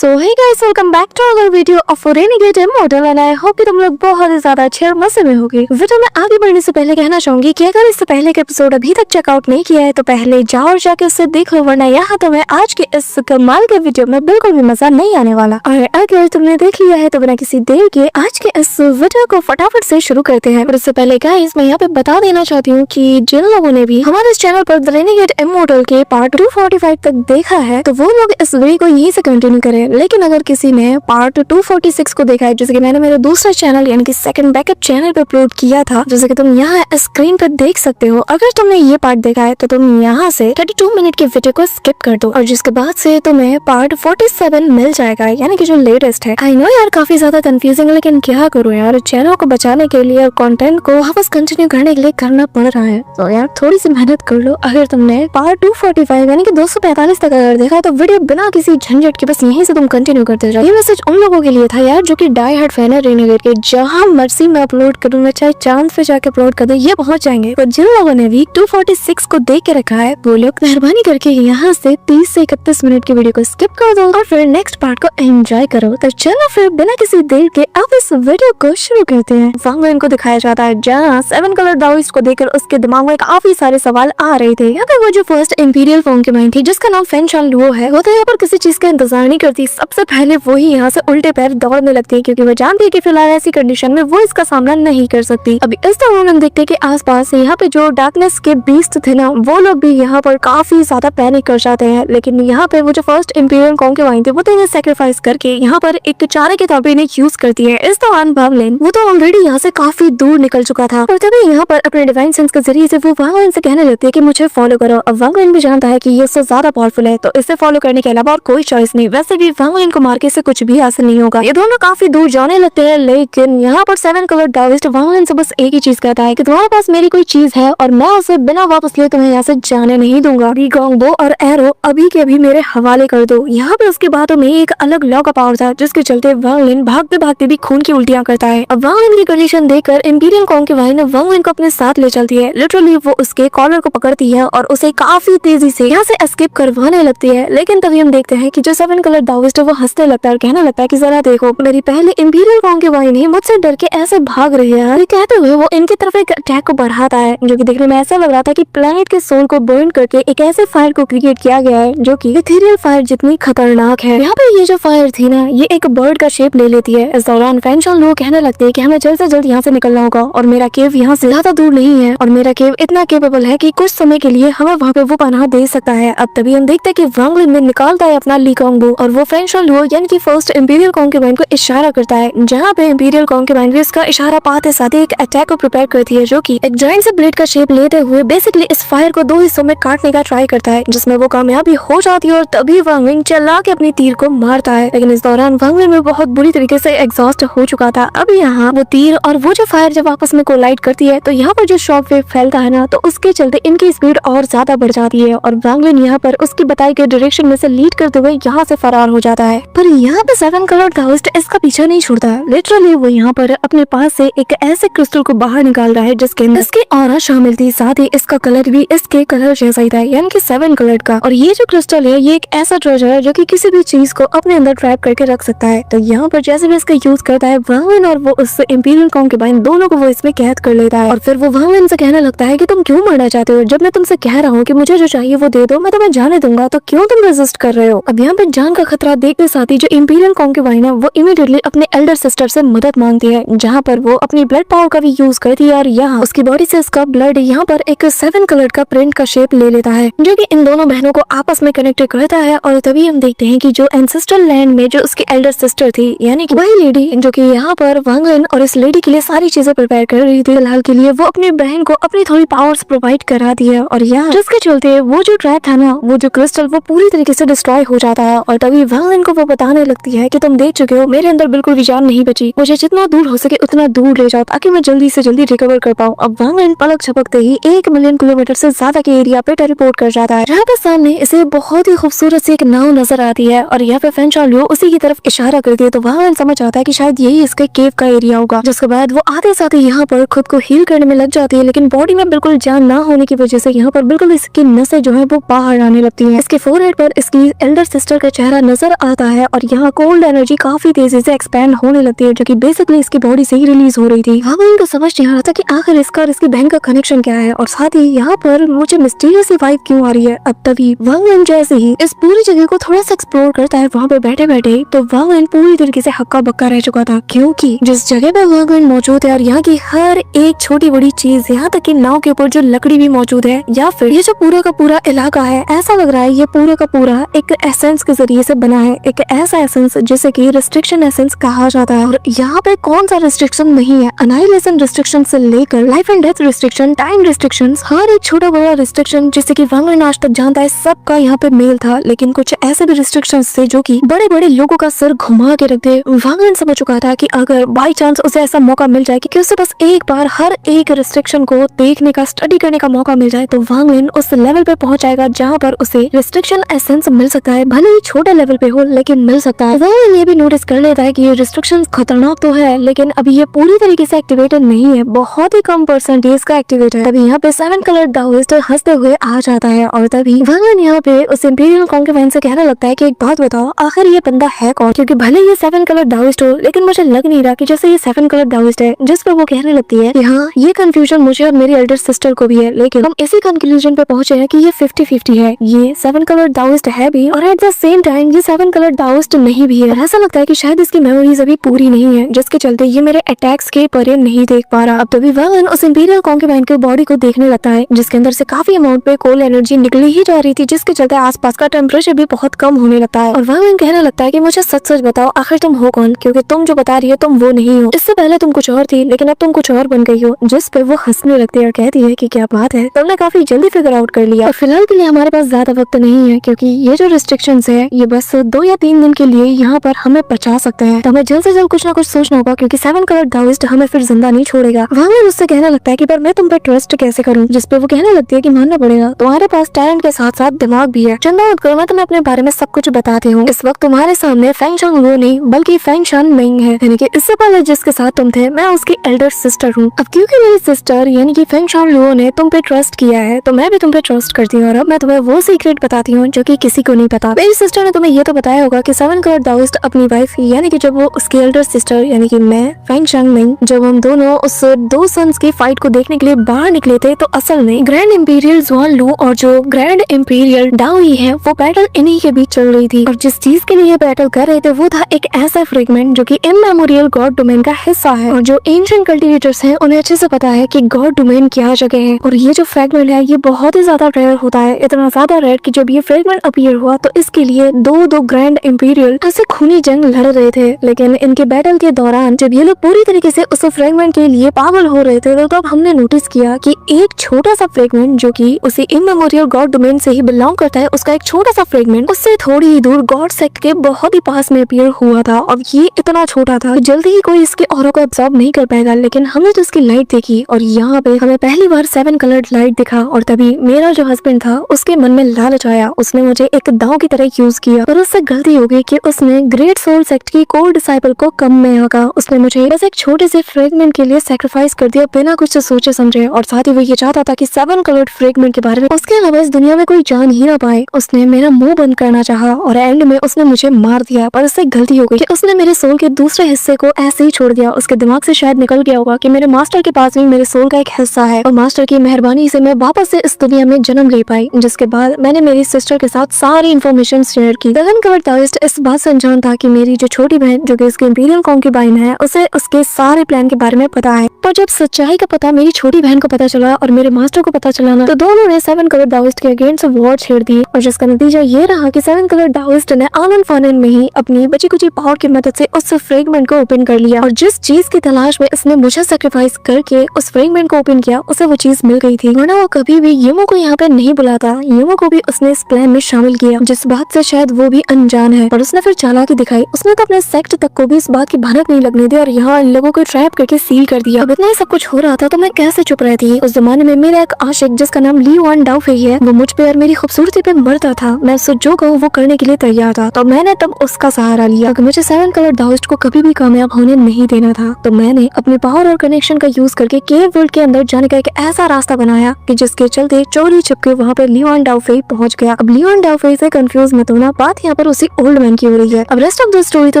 So hey guys, welcome back to our video of renegade immortal and I hope कि तुम लोग बहुत ही ज्यादा अच्छे और मजे में होगे। वीडियो में आगे बढ़ने से पहले कहना चाहूंगी कि अगर इससे पहले के एपिसोड अभी तक चेकआउट नहीं किया है तो पहले जाओ और जाके उससे देखो, वरना यहाँ तुम्हें आज के इस कमाल के वीडियो में बिल्कुल भी मजा नहीं आने वाला। और अगर तुमने देख लिया है तो बिना किसी देर के आज के इस वीडियो को फटाफट से शुरू करते हैं। पर उससे पहले गाइस मैं यहाँ पे बता देना चाहती हूँ कि जिन लोगों ने भी हमारे इस चैनल पर रेनेगेड इमॉर्टल के पार्ट 245 तक देखा है तो वो लोग इस वीडियो को यहीं से कंटिन्यू करें। लेकिन अगर किसी ने पार्ट 246 को देखा है, जैसे कि मैंने मेरे दूसरे चैनल यानी कि सेकंड बैकअप चैनल पे अपलोड किया था, जैसे कि तुम यहाँ स्क्रीन पर देख सकते हो, अगर तुमने ये पार्ट देखा है तो तुम यहाँ से 32 मिनट की वीडियो को स्किप कर दो और जिसके बाद से तुम्हें पार्ट 47 मिल जाएगा, यानी कि जो लेटेस्ट है। आई नो यार काफी ज्यादा कंफ्यूजिंग है, लेकिन क्या करूँ यार, चैनल को बचाने के लिए और कंटेंट को वापस कंटिन्यू करने के लिए करना पड़ रहा है, तो यार थोड़ी सी मेहनत कर लो। अगर तुमने पार्ट 245 यानी कि 245 तक अगर देखा तो वीडियो बिना किसी झंझट के बस यहीं से तुम कंटिन्यू करते जाओ। ये मैसेज उन लोगों के लिए था यार जो कि डाई हार्ड फैन है रेनेगेड के, जहां मर्जी मैं अपलोड करूंगा, चाहे चांद पे जाके अपलोड कर दे, ये पहुंच जाएंगे। तो जिन लोगों ने भी 246 को देख के रखा है वो लोग मेहरबानी करके यहाँ से 30 से 31 मिनट की वीडियो को स्किप कर दो और फिर नेक्स्ट पार्ट को एंजॉय करो। तो चलो फिर बिना किसी देर के अब इस वीडियो को शुरू करते हैं। वांगलिन को दिखाया जाता है जहाँ 7 कलर दाओइस्ट को देखकर उसके दिमाग में काफी सारे सवाल आ रहे थे। यहाँ पे वो जो फर्स्ट इंपीरियल फॉर्म की माइन थी जिसका नाम फेंगशान लुओ है, वो तो यहाँ पर किसी चीज का इंतजार नहीं करती, सबसे पहले वो ही यहाँ से उल्टे पैर दौड़ने लगती है क्योंकि वो जानती है कि फिलहाल ऐसी कंडीशन में वो इसका सामना नहीं कर सकती। अभी इस दौरान हम देखते हैं कि आसपास यहाँ पे जो डार्कनेस के बीस्ट थे ना, वो लोग भी यहाँ पर काफी ज्यादा पैनिक कर जाते हैं। लेकिन यहाँ पे वो जो फर्स्ट इंपीरियल कॉन्ग के वाइन थे वो तो इन्हें सेक्रीफाइस करके यहाँ पर एक चारे के तौर पे इन्हें यूज करती है। इस दौरान वांगलिन वो तो ऑलरेडी यहाँ से काफी दूर निकल चुका था और तभी यहाँ पर अपने डिवाइन सेंस के जरिए से वो वांगलिन से कहने लगती है कि मुझे फॉलो करो। अब वांगलिन भी जानता है कि ये उससे ज्यादा पावरफुल है तो इसे फॉलो करने के अलावा और कोई चॉइस नहीं। वैसे भी वांगलिन को मार के से कुछ भी हासिल नहीं होगा। ये दोनों काफी दूर जाने लगते हैं, लेकिन यहाँ पर 7 कलर दाओइस्ट वांगलिन से बस एक ही चीज कहता है कि तुम्हारे पास मेरी कोई चीज है और मैं उसे बिना वापस लिए तुम्हें यहाँ से जाने नहीं दूंगा। गॉन्गबो और एरो अभी के अभी मेरे हवाले कर दो। यहाँ पे उसके बातों में एक अलग लॉ का पावर था जिसके चलते वांगलिन भागते भागते भी खून की उल्टियां करता है। अब वांगलिन की कंडीशन देखकर इंपीरियल कॉन्ग की वाइन वांगलिन को अपने साथ ले चलती है। लिटरली वो उसके कॉलर को पकड़ती है और उसे काफी तेजी से यहाँ से एस्केप करवाने लगती है। लेकिन तभी हम देखते हैं कि जो 7 कलर दाओइस्ट है वो हंसने लगता है और कहने लगता है कि जरा देखो, मेरी पहले इंपीरियल कॉन्ग की वाइन ही मुझसे डर के ऐसे भाग रही है। ये कहते हुए वो इनकी तरफ एक अटैक को बढ़ाता है जो कि देखने में ऐसा लग रहा था कि प्लेनेट के सोल को बर्न करके एक ऐसे फायर को क्रिएट किया गया है जो कि इथेरियल फायर जितनी खतरनाक है। यहाँ पे ये जो फायर थी ना, ये एक बर्ड का शेप ले लेती है। इस दौरान फेंगशान लुओ कहने लगते हैं कि हमें जल्द से जल्द यहाँ से निकलना होगा और मेरा केव यहाँ से ज्यादा दूर नहीं है और मेरा केव इतना केपेबल है कि कुछ समय के लिए हमें वहाँ पे वो पनाह दे सकता है। अब तभी हम देखते हैं कि वांगलिन में निकालता है अपना ली गॉन्गबो और वो फेंगशान लुओ यानी कि फर्स्ट इंपीरियल कॉन्ग के वाइन को इशारा करता है, जहाँ पे इंपीरियल कॉन्ग के वाइन भी इसका इशारा पाते साथ ही एक अटैक को प्रिपेयर करती है जो कि एक जायंट से ब्लेड का शेप लेते हुए बेसिकली इस फायर को 2 हिस्सों में काटने का ट्राई करता है, जिसमें वो कामयाबी हो जाती है और तभी वांगलिन चला के अपनी तीर को मारता है। लेकिन इस दौरान वांगलिन में बहुत बुरी तरीके से एग्जॉस्ट हो चुका था। अब यहाँ वो तीर और वो जो फायर जब आपस में कोलाइड करती है तो यहाँ पर जो शॉक वेव फैलता है ना, तो उसके चलते इनकी स्पीड और ज्यादा बढ़ जाती है और वांगलिन यहाँ पर उसकी बताई गई डायरेक्शन में से लीड करते हुए यहाँ से फरार हो जाता है। पर यहाँ पे 7 कलर दाओइस्ट इसका पीछा नहीं छोड़ता। लिटरली वो यहाँ पर अपने पास से एक ऐसे क्रिस्टल को बाहर निकाल रहा है जिसके अंदर इसकी ऑरा शामिल थी, साथ ही इसका कलर भी इसके कलर जैसा ही था, यानी कि 7 कलर का। और ये जो क्रिस्टल है ये एक ऐसा ट्रेजर है जो कि किसी भी चीज को अपने अंदर ट्रैप करके रख सकता है। तो यहाँ पर जैसे भी इसका यूज करता है वांगलिन और वो उस इंपीरियल कॉन्ग के वाइन दोनों को वो इसमें कैद कर लेता है और फिर वो वांगलिन से कहने लगता है कि तुम क्यों मरना चाहते हो, जब मैं तुमसे कह रहा हूँ कि मुझे जो चाहिए वो दे दो, मैं तुम्हें जाने दूंगा, तो क्यों तुम रेजिस्ट कर रहे हो। अब यहाँ पे जान का खतरा देखते साथ ही जो इंपीरियल कॉन्ग की वाइन है वो इमीडिएटली अपने एल्डर सिस्टर से मदद मांगती है, जहाँ पर वो अपनी ब्लड पावर का भी यूज करती है और यहाँ उसकी बॉडी से उसका ब्लड यहाँ पर एक 7 कलर का प्रिंट का शेप ले लेता है जो कि इन दोनों बहनों को आपस में कनेक्ट करता है। और तभी हम देखते हैं कि जो एंसेस्ट्रल लैंड में जो उसकी एल्डर सिस्टर थी, यानी कि वही लेडी जो कि यहाँ पर वांगलिन और इस लेडी के लिए सारी चीजें प्रिपेयर कर रही थी, फिलहाल के लिए वो अपनी बहन को अपनी थोड़ी पावर्स प्रोवाइड करा दी है और यहाँ जिसके चलते वो जो ट्रैप था ना, वो जो क्रिस्टल वो पूरी तरीके से डिस्ट्रॉय हो जाता है। और तभी वांगलिन को वो बताने लगती है कि तुम देख चुके हो, मेरे अंदर बिल्कुल भी जान नहीं बची, मुझे जितना दूर हो सके उतना दूर ले जाओ ताकि मैं जल्दी से जल्दी रिकवर कर पाऊँ। अब वांगलिन पलक झपकते ही 1 मिलियन किलोमीटर से ज्यादा के एरिया पे टेलीपोर्ट कर जाता है, जहाँ पे सामने इसे बहुत ही खूबसूरत सी एक नाव नजर आती है और यहाँ पे फेंगशान लुओ उसी की तरफ इशारा करती है। तो वांगलिन समझ आता है कि शायद यही इसके केव का एरिया होगा। जिसके बाद वो आते साथ ही यहाँ पर खुद को हील करने में लग जाती है, लेकिन बॉडी में बिल्कुल जान ना होने की वजह से यहाँ पर बिल्कुल इसकी नसें जो है वो बाहर आने लगती है। इसके फोरहेड पर इसकी एल्डर सिस्टर का चेहरा नजर अंदर आता है और यहाँ कोल्ड एनर्जी काफी तेजी से एक्सपेंड होने लगती है, जो कि बेसिकली इसकी बॉडी से ही रिलीज हो रही थी। वांगलिन को समझ नहीं आ रहा था कि आखिर इसका और इसकी बहन का कनेक्शन क्या है, और साथ ही यहाँ पर मुझे मिस्टीरियस वाइब क्यों आ रही है। अब तभी वांगलिन जैसे ही इस पूरी जगह को थोड़ा सा एक्सप्लोर करता है वहाँ पे बैठे बैठे, तो वांगलिन पूरी तरीके से हक्का बक्का रह चुका था, क्योंकि जिस जगह पे वांगलिन मौजूद है और यहाँ की हर एक छोटी बड़ी चीज, यहाँ तक कि नाव के ऊपर जो लकड़ी भी मौजूद है, या फिर ये जो पूरा का पूरा इलाका है, ऐसा लग रहा है ये पूरा का पूरा एक एसेंस के जरिए से बना है, एक ऐसा एसेंस जिसे कि रिस्ट्रिक्शन एसेंस कहा जाता है। और यहाँ पे कौन सा रिस्ट्रिक्शन नहीं है, अनाइलेशन रिस्ट्रिक्शन से लेकर life and death restriction, time restriction, हर एक छोटा बड़ा रिस्ट्रिक्शन जिसे कि वांगलिन आज तक जानता है, सबका यहाँ पे मेल था। लेकिन कुछ ऐसे भी रिस्ट्रिक्शन थे जो कि बड़े बड़े लोगों का सर घुमा के रख दे। वांगलिन समझ चुका था कि अगर बाई चांस उसे ऐसा मौका मिल जाए कि उसे बस एक बार हर एक रिस्ट्रिक्शन को देखने का, स्टडी करने का मौका मिल जाए, तो वांगलिन उस लेवल पे पहुंच जाएगा जहाँ पर उसे रिस्ट्रिक्शन एसेंस मिल सकता है, भले ही छोटे लेवल पे हो लेकिन मिल सकता है। वांगलिन ये भी नोटिस कर लेता है कि ये रिस्ट्रिक्शन खतरनाक तो है, लेकिन अभी ये पूरी तरीके से एक्टिवेटेड नहीं है, बहुत ही कम परसेंटेज का एक्टिवेट है। तभी यहाँ पे 7 कलर दाओइस्ट हंसते हुए आ जाता है, और तभी वांगलिन यहाँ पे उस इंपीरियल कॉन्क्यूबाइन से कहने लगता है कि एक बात बताओ, आखिर ये बंदा है कौन? क्योंकि भले ये 7 कलर दाओइस्ट हो, लेकिन मुझे लग नहीं रहा कि जैसे ये 7 कलर दाओइस्ट है। जिस पर वो कहने लगती है कि हाँ, ये कंफ्यूजन मुझे और मेरी एल्डर सिस्टर को भी है, लेकिन हम इसी कंक्लूजन पे पहुंचे हैं कि ये 50-50 है, ये 7 कलर दाओइस्ट है भी, और एट द सेम टाइम ये 7 कलर दाओइस्ट नहीं भी है। ऐसा लगता है कि शायद इसकी मेमोरीज अभी पूरी नहीं है, जिसके चलते ये मेरे अटैक्स के परे नहीं देख पा रहा। अब तभी वांगलिन उस इंपीरियल कॉन्क्यूबाइन के बॉडी को देखने लगता है, जिसके अंदर से काफी अमाउंट पे कोल एनर्जी निकली ही जा रही थी, जिसके चलते आसपास का टेम्परेचर भी बहुत कम होने लगता है। और वांगलिन कहने लगता है कि मुझे सच सच बताओ, आखिर तुम हो कौन? क्योंकि तुम जो बता रही हो तुम वो नहीं हो, इससे पहले तुम कुछ और थी, लेकिन अब तुम कुछ और बन गई हो। जिस पे वो हंसने लगती है और कहती है कि क्या बात है, तुमने काफी जल्दी फिगर आउट कर लिया। और फिलहाल के लिए हमारे पास ज्यादा वक्त नहीं है, क्योंकि ये जो रिस्ट्रिक्शंस है ये बस 2 या 3 दिन के लिए यहाँ पर हमें बचा सकते हैं, तो हमें जल्द से जल्द कुछ ना कुछ सोचना होगा, क्योंकि 7 कलर दाओइस्ट हमें फिर जिंदा नहीं छोड़ेगा। वांगलिन उससे कहने लगता है कि पर मैं तुम पे ट्रस्ट कैसे करूँ? जिस पे वो कहने लगती है कि मानना पड़ेगा, तुम्हारे पास टैलेंट के साथ साथ दिमाग भी है। चिंता मत करो, मैं तुम्हें अपने बारे में सब कुछ बताती हूँ। इस वक्त तुम्हारे सामने फेंगशन लुओ नहीं बल्कि फेंगशन मिंग है, यानी कि इससे पहले जिसके साथ तुम थे मैं उसकी एल्डर सिस्टर हूँ। अब क्योंकि मेरी सिस्टर यानी कि फेंगशन लुओ ने तुम पे ट्रस्ट किया है, तो मैं भी तुम पे ट्रस्ट करती हूँ, और अब मैं तुम्हें वो सीक्रेट बताती हूँ जो कि किसी को नहीं पता। मेरी सिस्टर ने तुम्हें ये तो बताया होगा कि 7 कलर दाओइस्ट अपनी वाइफ यानी कि जब वो उसकी एल्डर सिस्टर यानी कि मैं फेंगशन मिंग, जब हम दोनों उस 2 सन्स की फाइट को देखने के लिए बाहर निकले थे, तो असल में ग्रैंड इंपीरियल जुआन लू और जो ग्रैंड इंपीरियल डाओ ही है, वो बैटल इन्हीं के बीच चल रही थी। और जिस चीज के लिए बैटल कर रहे थे वो था एक ऐसा फ्रेगमेंट जो कि इममेमोरियल गॉड डोमेन का हिस्सा है, और जो एंशिएंट कल्टिवेटर्स हैं उन्हें अच्छे से पता है कि गॉड डोमेन क्या जगह है। और ये जो फ्रेगमेंट है ये बहुत ही ज्यादा रेयर होता है, इतना ज्यादा रेयर कि जब ये फ्रेगमेंट अपीयर हुआ तो इसके लिए दो ग्रैंड इंपीरियल ऐसे खूनी जंग लड़ रहे थे। लेकिन इनके बैटल के दौरान जब ये लोग पूरी तरीके से उस फ्रेगमेंट के लिए पागल हो रहे थे, तो तब हमने नोटिस किया कि एक छोटा सा फ्रेगमेंट जो कि उसी इममेमोरियल गॉड डोमेन से ही बिलोंग करता है, उसका एक छोटा सा फ्रेगमेंट उससे थोड़ी ही दूर गॉड सेक्ट के बहुत ही पास में अपीयर हुआ था। और ये इतना छोटा था कि जल्दी ही कोई इसके ऑरा को एब्सॉर्ब नहीं कर पाएगा, लेकिन हमने तो इसकी लाइट देखी और यहाँ पे हमें पहली बार 7 कलर्ड लाइट दिखा। और तभी मेरा जो हस्बैंड था उसके मन में लालच आया, उसने मुझे एक दांव की तरह यूज किया, और उससे गलती हो गई कि उसने ग्रेट सोल सेक्ट की कोर डिसाइपल को कम में आका। उसने मुझे बस एक छोटे से फ्रेगमेंट के लिए सैक्रिफाइस कर दिया बिना कुछ सोचे समझे, और साथ ही वो ये चाहता था कि 7 कलर्ड फ्रेगमेंट के बारे में उसके अलावा इस दुनिया में कोई जान ही ना पाए। उसने मेरा मुंह बंद करना चाहा और एंड में उसने मुझे मार दिया, पर उससे गलती हो गई कि उसने मेरे सोल के दूसरे हिस्से को ऐसे ही छोड़ दिया। उसके दिमाग से शायद निकल गया होगा कि मेरे मास्टर के पास भी मेरे सोल का एक हिस्सा है, और मास्टर की मेहरबानी से मैं वापस से इस दुनिया में जन्म ले पाई। जिसके बाद मैंने मेरी सिस्टर के साथ सारी इन्फॉर्मेशन शेयर की। गगन कवर दाओइस्ट इस बात से अनजान था कि मेरी जो छोटी बहन जो कि इसकी इंपीरियल कॉन्क्यूबाइन है, उसे उसके सारे प्लान के बारे में पता है। पर जब सच्चाई का पता मेरी छोटी बहन को पता चला और मेरे मास्टर को पता चला ना, तो दोनों ने 7 कलर दाओइस्ट के अगेंस्ट वॉर छेड़ दी, और जिसका नतीजा ये रहा कि 7 कलर दाओइस्ट ने आनन फानन में ही अपनी बची कुची पावर की मदद से उस फ्रेगमेंट को ओपन कर लिया, और जिस चीज की तलाश में इसने मुझे सैक्रिफाइस करके उस फ्रेगमेंट को ओपन किया उसे वो चीज मिल गई थी। वरना वो कभी भी युमो को यहाँ पे नहीं बुलाता, युमो को भी उसने इस प्लान में शामिल किया, जिस बात से शायद वो भी अनजान है। पर उसने फिर चालाकी दिखाई, उसने तो अपने सेक्ट तक को भी इस बात की भनक नहीं लगने दी और यहाँ इन लोगों को ट्रैप करके सील कर दिया। अब इतना ही सब कुछ हो रहा था तो मैं कैसे चुप रहती। उस जमाने में मेरा एक आशिक जिसका नाम ली वन डाओफेई है, वो मुझ पे और मेरी खूबसूरती पे मरता था। मैं उससे जो कहूँ वो करने के लिए तैयार था, तो मैंने तब उसका सहारा लिया कि मुझे 7 कलर दाओइस्ट को कभी भी कामयाब होने नहीं देना था। तो मैंने अपने पावर और कनेक्शन का यूज करके केव वर्ल्ड के अंदर जाने का एक ऐसा रास्ता बनाया कि जिसके चलते चोरी छिपके वहाँ पे ली वन डाओफेई पहुंच गया। अब ली वन डाओफेई से कंफ्यूज मत होना, बात यहाँ पर उसी ओल्ड मैन की हो रही है। अब रेस्ट ऑफ द स्टोरी तो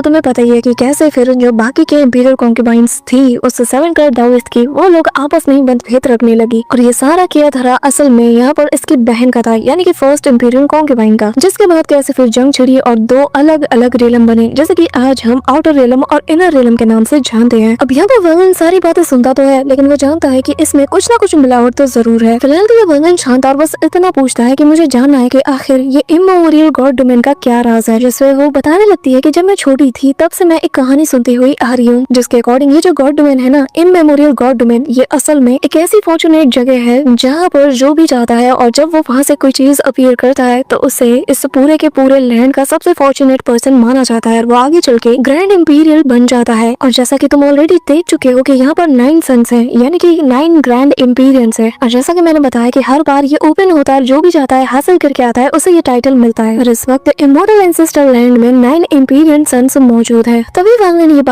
तुम्हें पता ही है कि कैसे फिर जो बाकी के इंपीरियल कॉन्क्यूबाइंस थी उस 7 करोड़ दाओइस्ट की, वो लोग आपस में मतभेद रखने लगी और ये सारा किया धरा असल में यहाँ पर इसकी बहन का था, यानी कि फर्स्ट इंपीरियल कॉन्क्यूबाइन का। जिसके बाद कैसे फिर जंग छिड़ी और 2 अलग अलग रेलम बने, जैसे कि आज हम आउटर रेलम और इनर रेलम के नाम से जानते हैं। अब यहाँ पर वर्णन सारी बातें सुनता तो है, लेकिन वो जानता है कि इसमें कुछ ना कुछ मिलावट तो जरूर है। फिलहाल तो ये वर्णन शांत और बस इतना पूछता है कि मुझे जानना है कि आखिर ये इमोरियल गॉड डोमेन का क्या राज है। जिससे वो बताने लगती है कि जब मैं छोटी थी तब से मैं एक कहानी सुनती हुई आ रही हूँ, जिसके अकॉर्डिंग ये जो गॉड डोमेन है ना, इमोरियल गॉड डोमेन, ये असल में एक ऐसी फॉर्चुनेट जगह है जहाँ पर जो भी जाता है और जब वो वहाँ से कोई चीज अपीयर करता है तो उसे इस पूरे के पूरे लैंड का सबसे फॉर्चुनेट पर्सन माना जाता है और वो आगे चल के ग्रैंड इंपीरियल बन जाता है। और जैसा कि तुम ऑलरेडी देख चुके हो कि यहाँ पर 9 सन्स हैं, यानी कि 9 ग्रैंड इंपीरियंस है। और जैसा कि मैंने बताया कि हर बार ये ओपन होता है, जो भी जाता है हासिल करके आता है उसे ये टाइटल मिलता है। और इस वक्त इमोर्टल एंसेस्टर लैंड में 9 इंपीरियन सन्स मौजूद है। तभी वांगन ये बात